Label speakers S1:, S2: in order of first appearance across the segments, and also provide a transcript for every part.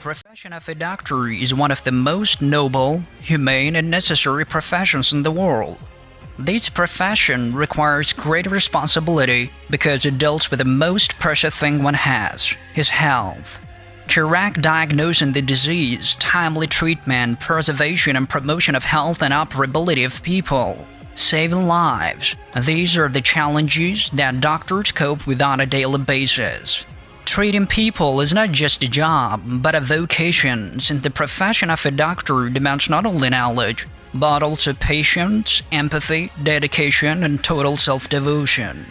S1: profession of a doctor is one of the most noble, humane, and necessary professions in the world. This profession requires great responsibility because it deals with the most precious thing one has, his health. Correct diagnosing the disease, timely treatment, preservation and promotion of health and operability of people, saving lives. These are the challenges that doctors cope with on a daily basis. Treating people is not just a job, but a vocation, since the profession of a doctor demands not only knowledge, but also patience, empathy, dedication, and total self-devotion.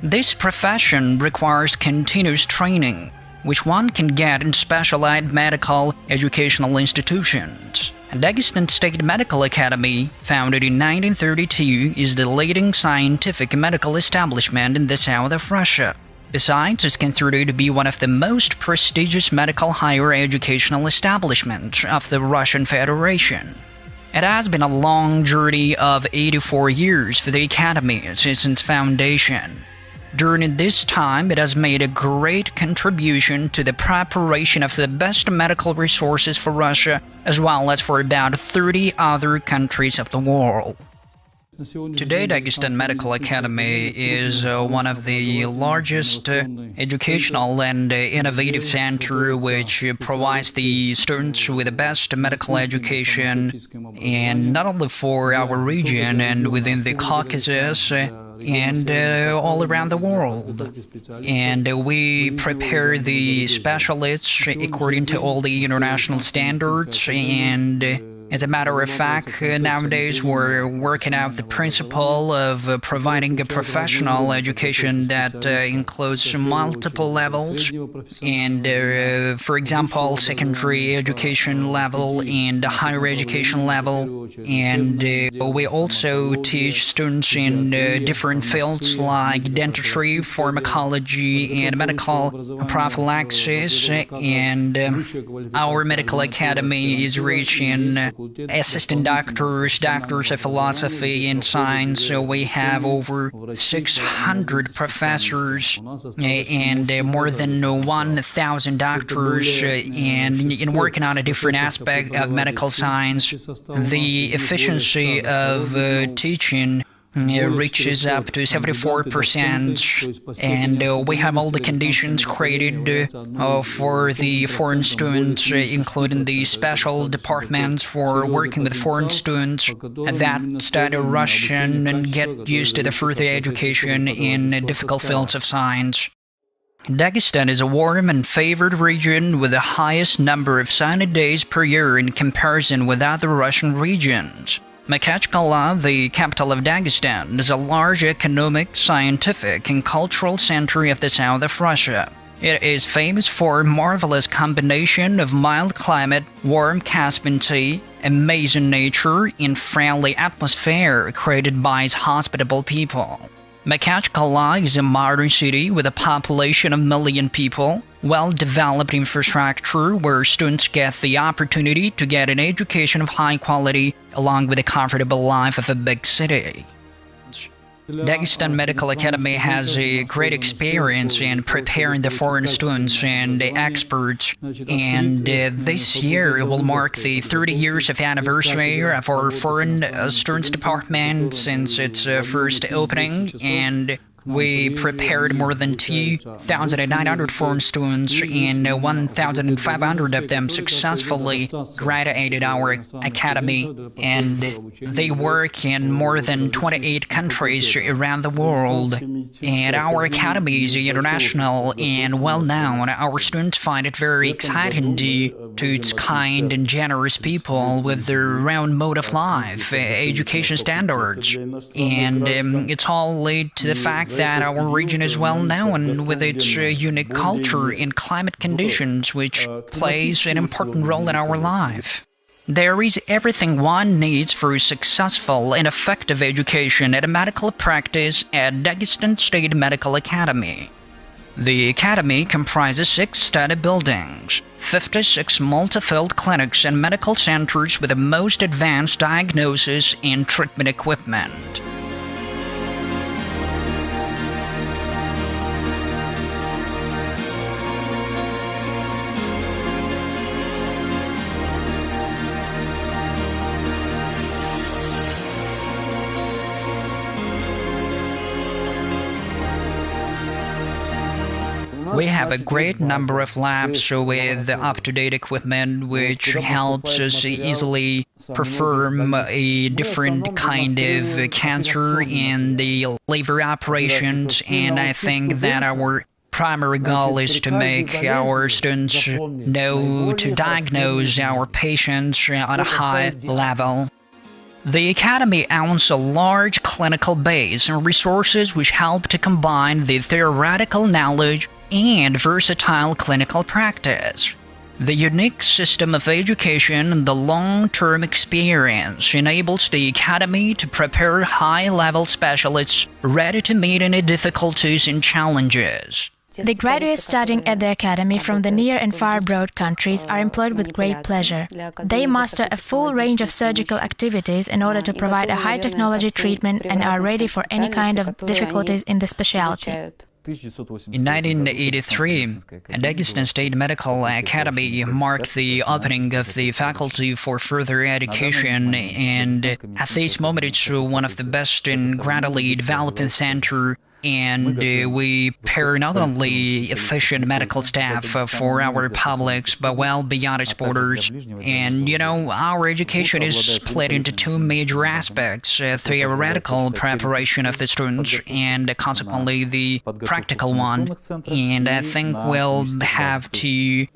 S1: This profession requires continuous training, which one can get in specialized medical educational institutions. Dagestan State Medical Academy, founded in 1932, is the leading scientific medical establishment in the south of Russia. Besides, it's considered to be one of the most prestigious medical higher educational establishments of the Russian Federation. It has been a long journey of 84 years for the academy since its foundation. During this time, it has made a great contribution to the preparation of the best medical resources for Russia, as well as for about 30 other countries of the world. Today, Dagestan Medical Academy is one of the largest educational and innovative center which provides the students with the best medical education, and not only for our region and within the Caucasus, and all around the world. And we prepare the specialists according to all the international standards, and as a matter of fact, nowadays we're working out the principle of providing a professional education that includes multiple levels, and for example, secondary education level and higher education level. And we also teach students in different fields like dentistry, pharmacology, and medical prophylaxis. And our medical academy is rich in assistant doctors, doctors of philosophy and science. So we have over 600 professors and more than 1,000 doctors, and in working on a different aspect of medical science. The efficiency of teaching reaches up to 74%, and we have all the conditions created for the foreign students, including the special departments for working with foreign students that study Russian and get used to the further education in difficult fields of science. Dagestan is a warm and favored region with the highest number of sunny days per year in comparison with other Russian regions. Makhachkala, the capital of Dagestan, is a large economic, scientific, and cultural center of the south of Russia. It is famous for a marvelous combination of mild climate, warm Caspian Sea, amazing nature, and friendly atmosphere created by its hospitable people. Makhachkala is a modern city with a population of 1 million people, well-developed infrastructure where students get the opportunity to get an education of high quality along with a comfortable life of a big city. Dagestan Medical Academy has a great experience in preparing the foreign students and the experts, and this year will mark the 30 years of anniversary of our foreign students department since its first opening, and we prepared more than 2,900 foreign students, and 1,500 of them successfully graduated our academy, and they work in more than 28 countries around the world. And our academy is international and well-known. Our students find it very exciting due to its kind and generous people with their own mode of life, education standards, and it's all led to the fact that our region is well known with its unique culture and climate conditions, which plays an important role in our life. There is everything one needs for a successful and effective education at a medical practice at Dagestan State Medical Academy. The academy comprises 6 study buildings, 56 multi-field clinics and medical centers with the most advanced diagnosis and treatment equipment. We have a great number of labs with up-to-date equipment which helps us easily perform a different kind of cancer and the liver operations, and I think that our primary goal is to make our students know to diagnose our patients on a high level. The Academy owns a large clinical base and resources which help to combine the theoretical knowledge and versatile clinical practice. The unique system of education and the long-term experience enables the Academy to prepare high-level specialists ready to meet any difficulties and challenges.
S2: The graduates studying at the Academy from the near and far abroad countries are employed with great pleasure. They master a full range of surgical activities in order to provide a high-technology treatment and are ready for any kind of difficulties in the specialty.
S1: In 1983, Dagestan State Medical Academy marked the opening of the Faculty for Further Education, and at this moment it's one of the best in gradually developing center, and we pair not only efficient medical staff for our publics, but well beyond its borders. And, our education is split into two major aspects, theoretical preparation of the students and consequently the practical one. And I think we'll have the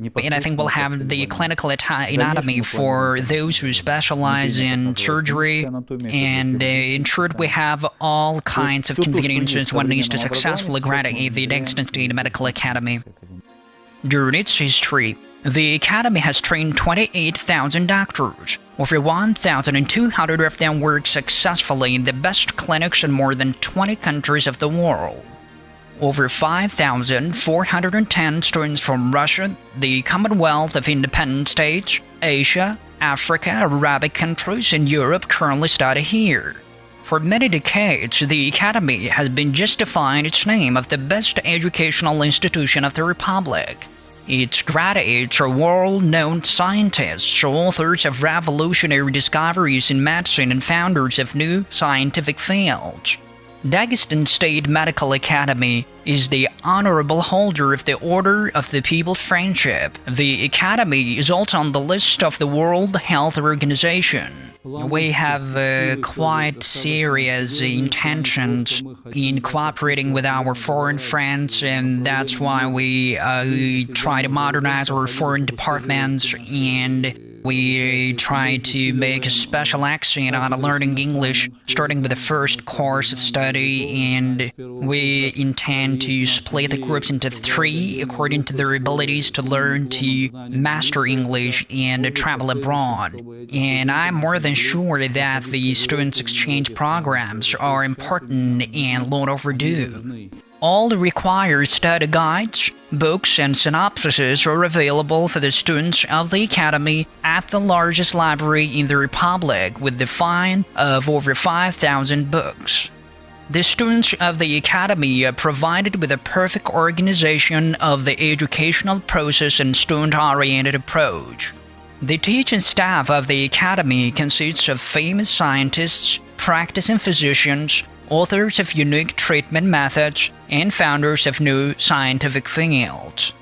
S1: clinical anatomy for those who specialize in surgery, and in short, we have all kinds of conveniences one needs to successfully graduate the Dagestan State Medical Academy. During its history, the Academy has trained 28,000 doctors. Over 1,200 of them work successfully in the best clinics in more than 20 countries of the world. Over 5,410 students from Russia, the Commonwealth of Independent States, Asia, Africa, Arabic countries, and Europe currently study here. For many decades, the Academy has been justifying its name of the best educational institution of the Republic. Its graduates are world-known scientists, authors of revolutionary discoveries in medicine, and founders of new scientific fields. Dagestan State Medical Academy is the honorable holder of the Order of the People's Friendship. The Academy is also on the list of the World Health Organization. We have quite serious intentions in cooperating with our foreign friends, and that's why we try to modernize our foreign departments, and we try to make a special accent on learning English, starting with the first course of study, and we intend to split the groups into 3 according to their abilities to learn to master English and travel abroad. And I'm more than sure that the students' exchange programs are important and long overdue. All the required study guides, books, and synopsises are available for the students of the Academy at the largest library in the Republic, with the find of over 5,000 books. The students of the Academy are provided with a perfect organization of the educational process and student-oriented approach. The teaching staff of the Academy consists of famous scientists, practicing physicians, authors of unique treatment methods, and founders of new scientific fields.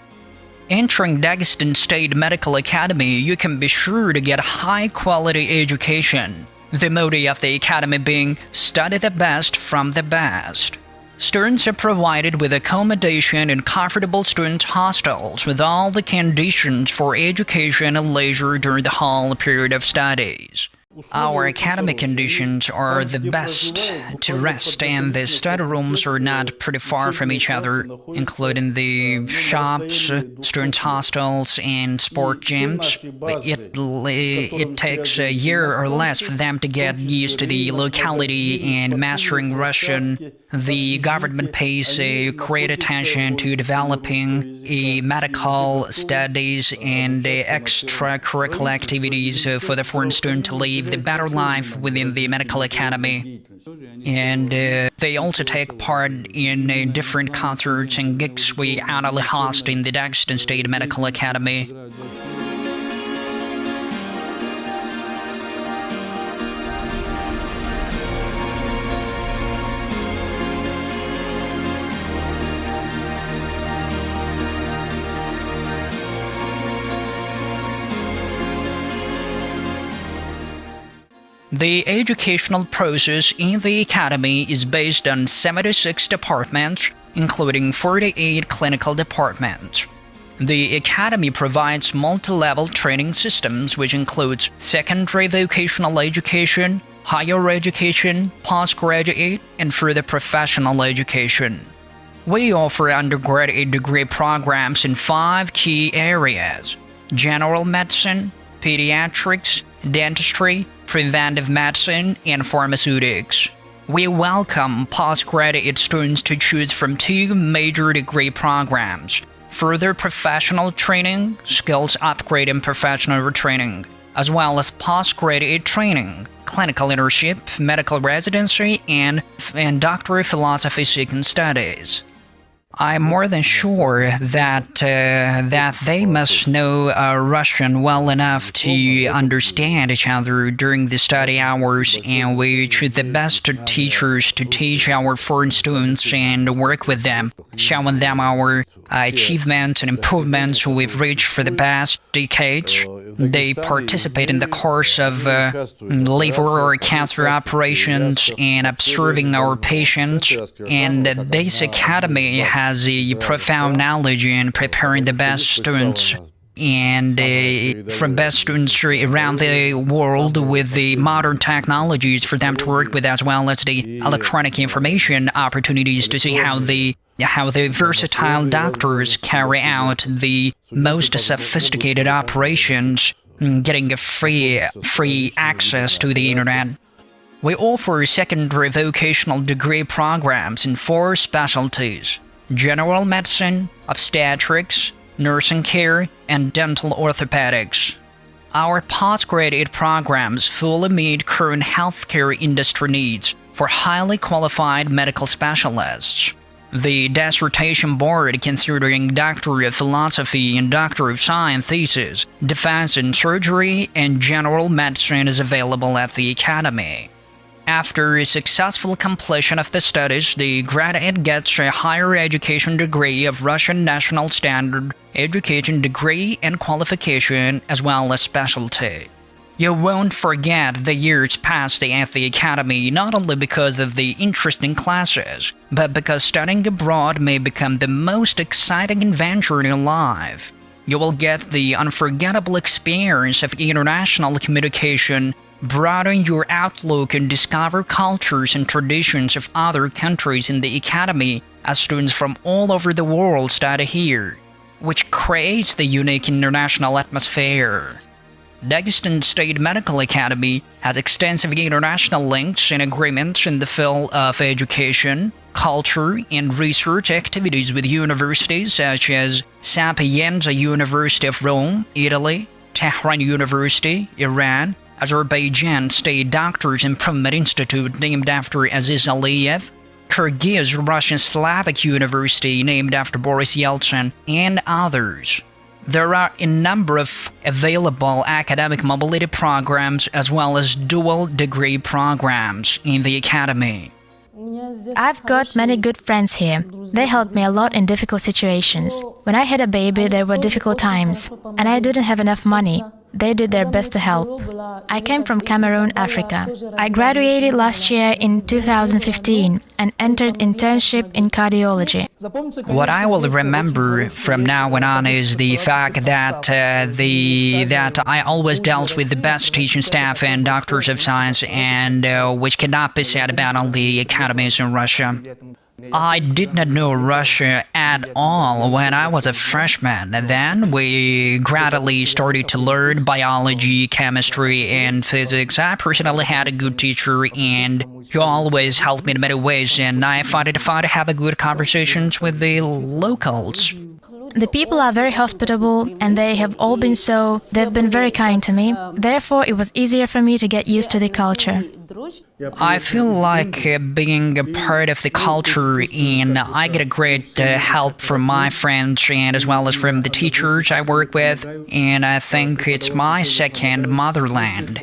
S1: Entering Dagestan State Medical Academy, you can be sure to get high-quality education, the motto of the Academy being "Study the best from the best." Students are provided with accommodation in comfortable student hostels with all the conditions for education and leisure during the whole period of studies. Our academic conditions are the best to rest, and the study rooms are not pretty far from each other, including the shops, student hostels, and sport gyms. It takes a year or less for them to get used to the locality and mastering Russian. The government pays great attention to developing medical studies and extracurricular activities for the foreign student to live the better life within the medical academy. And they also take part in different concerts and gigs we annually host in the Dagestan State Medical Academy. The educational process in the academy is based on 76 departments, including 48 clinical departments. The academy provides multi-level training systems which includes secondary vocational education, higher education, postgraduate, and further professional education. We offer undergraduate degree programs in 5 key areas: general medicine, pediatrics, dentistry, preventive medicine, and pharmaceutics. We welcome postgraduate students to choose from 2 major degree programs: further professional training, skills upgrade and professional training, as well as postgraduate training, clinical internship, medical residency, and doctor of philosophy seeking studies. I'm more than sure that they must know Russian well enough to understand each other during the study hours, and we choose the best teachers to teach our foreign students and work with them, showing them our achievements and improvements we've reached for the past decades. They participate in the course of liver or cancer operations and observing our patients, and this academy has a profound knowledge in preparing the best students and from best students around the world with the modern technologies for them to work with, as well as the electronic information opportunities to see how the versatile doctors carry out the most sophisticated operations, getting a free access to the internet. We offer secondary vocational degree programs in 4 specialties: general medicine, obstetrics, nursing care, and dental orthopedics. Our postgraduate programs fully meet current healthcare industry needs for highly qualified medical specialists. The dissertation board considering Doctor of Philosophy and Doctor of Science thesis, defense in surgery, and general medicine is available at the academy. After a successful completion of the studies, the graduate gets a higher education degree of Russian National Standard Education degree and qualification, as well as specialty. You won't forget the years passed at the academy, not only because of the interesting classes, but because studying abroad may become the most exciting adventure in your life. You will get the unforgettable experience of international communication, broaden your outlook, and discover cultures and traditions of other countries in the academy as students from all over the world study here, which creates the unique international atmosphere. Dagestan State Medical Academy has extensive international links and agreements in the field of education, culture, and research activities with universities such as Sapienza University of Rome, Italy, Tehran University, Iran, Azerbaijan State Doctors Improvement Institute named after Aziz Aliyev, Kyrgyz Russian Slavic University named after Boris Yeltsin, and others. There are a number of available academic mobility programs as well as dual degree programs in the academy.
S2: I've got many good friends here. They helped me a lot in difficult situations. When I had a baby, there were difficult times, and I didn't have enough money. They did their best to help. I came from Cameroon, Africa. I graduated last year in 2015 and entered internship in cardiology.
S1: What I will remember from now on is the fact that I always dealt with the best teaching staff and doctors of science, and which cannot be said about all the academies in Russia. I did not know Russia at all when I was a freshman. Then we gradually started to learn biology, chemistry, and physics. I personally had a good teacher, and he always helped me in many ways, and I found it fun to have a good conversations with the locals.
S2: The people are very hospitable, and they've been very kind to me. Therefore, it was easier for me to get used to the culture.
S1: I feel like being a part of the culture, and I get a great help from my friends and as well as from the teachers I work with, and I think it's my second motherland.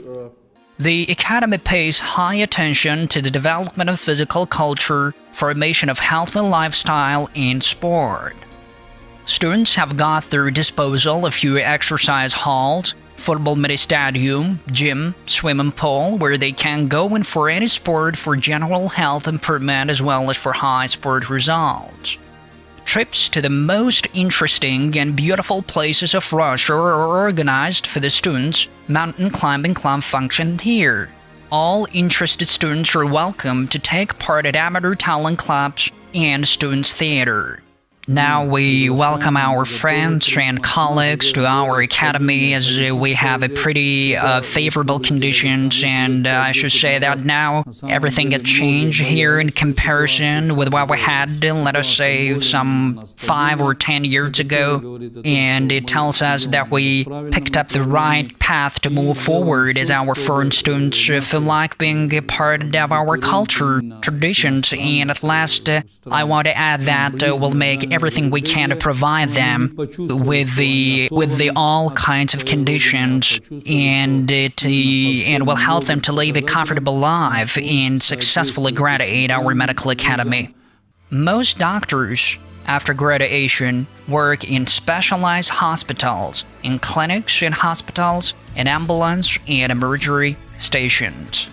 S1: The academy pays high attention to the development of physical culture, formation of healthy lifestyle, and sport. Students have got at their disposal a few exercise halls, football mini stadium, gym, swimming pool, where they can go in for any sport for general health improvement as well as for high sport results. Trips to the most interesting and beautiful places of Russia are organized for the students. Mountain climbing club function here. All interested students are welcome to take part at amateur talent clubs and students' theater. Now we welcome our friends and colleagues to our academy as we have a pretty favorable conditions, and I should say that now everything has changed here in comparison with what we had, let us say, some 5 or 10 years ago, and it tells us that we picked up the right path to move forward as our foreign students feel like being a part of our culture, traditions, and at last I want to add that we'll make everything we can to provide them with the all kinds of conditions, and will help them to live a comfortable life and successfully graduate our medical academy. Most doctors, after graduation, work in specialized hospitals, in clinics and hospitals, in ambulance and emergency stations.